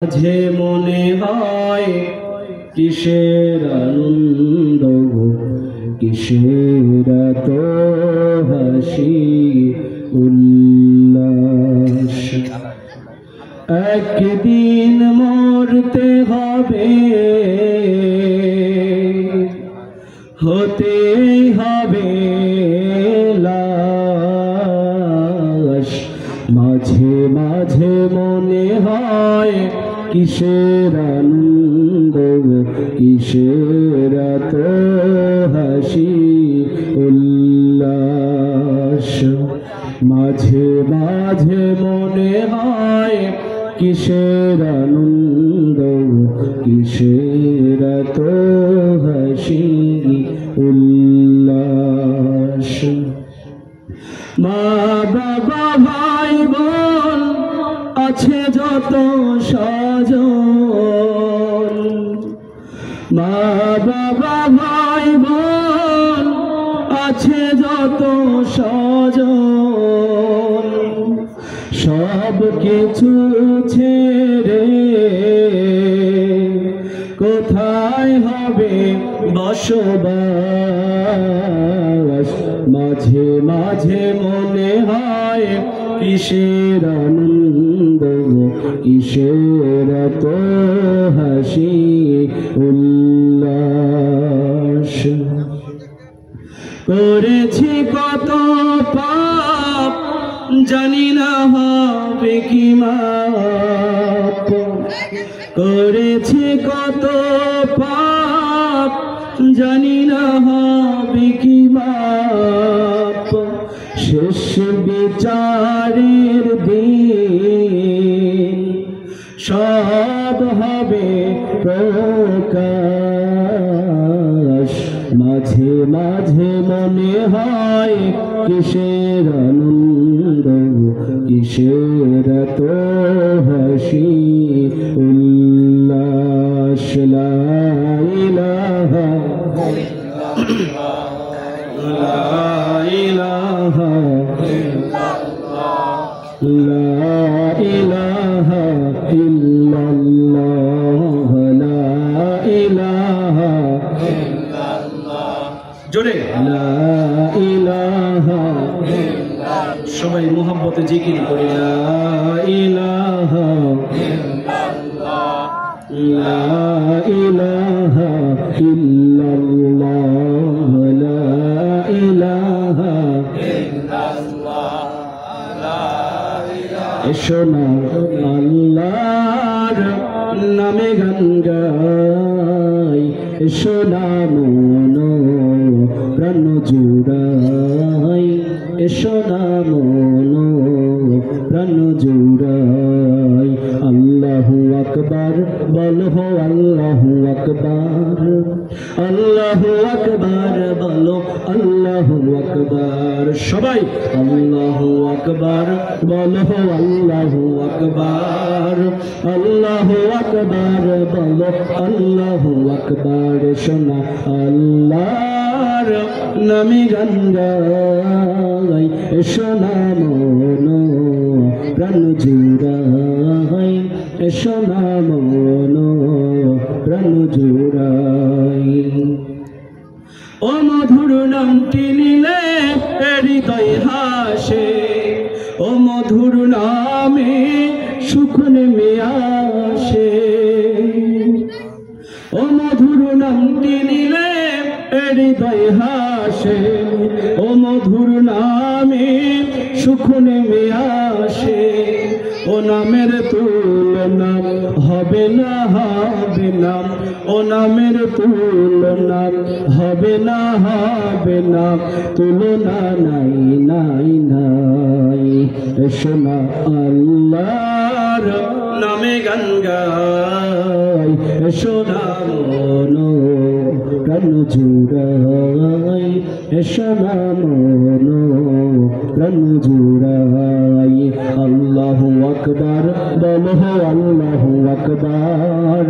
মাঝে মনে হয় কিসের আনন্দ, কিসের এত হাসি উল্লাস। একদিন মরতে হবে, হতেই হবে লাশ। মাঝে মাঝে মনে হয় কিসের আনন্দ, কিসের এত হাসি উল্লাস। মাঝে মাঝে মনে হয় কিসের আনন্দ, কিসের এত হাসি উল্লাস। মা বাবা ভাই বোন আছে যত স্বজন, মা বাবা ভাই বোন আছে যত স্বজন, সব কিছু ছেড়ে কোথায় হবে বসবাস। মাঝে মাঝে মনে হয় কিসের আনন্দ, কিসের এত হাসি উল্লাস। করেছি কত পাপ জানি না হবে কি মাপ, করেছি কত পাপ জানি না হবে কি মাপ। শেষ বিচারের দিন সব হবে প্রকাশ। মাঝে মাঝে মনে হয় কিসের আনন্দ, কিসের এত হাসি উল্লাস। লা ইলাহা লা ইলাহা লা ইলাহা ইল্লাল্লাহ, লা ইলাহা জোরে লা ইলাহা। সবাই মুহাব্বতে জিকির করে লা ইলাহা লা ইলাহা ইল্লাল্লাহ, লা ইলাহা। এসো না আল্লাহর নামে গান গাই, এসো না মন প্রাণ জুড়াই, এসো না মন প্রাণ জুড়াই। আল্লাহু আকবার বলো, আল্লাহু আকবার, আল্লাহু আকবার বলো, আল্লাহু আকবার। সবাই আল্লাহু আকবার বলো, আল্লাহু আকবার, আল্লাহু আকবার বলো, আল্লাহু আকবার। শোনা আল্লাহর নামে গান গাই, শোনা মন প্রাণ জুড়াই, শোনা মন প্রাণ জুড়াই। ও মধুর নামটি নিলে হৃদয় হাসে, ও মধুর নামে সুখ নেমে আসে। ও মধুর নামটি নিলে হৃদয় হাসে, ও মধুর নামে সুখ নেমে আসে। ও নামের তুলনা হবে না, হবে না, ও নামের তুলনা হবে না, হবে না, তুলনা নাই নাই নাই। এসো না আল্লাহর নামে গান গাই, এসো না মন প্রাণ জুড়াই, এসো না মন প্রাণ জুড়াই। আল্লাহু আকবার বলো, আল্লাহু আকবার।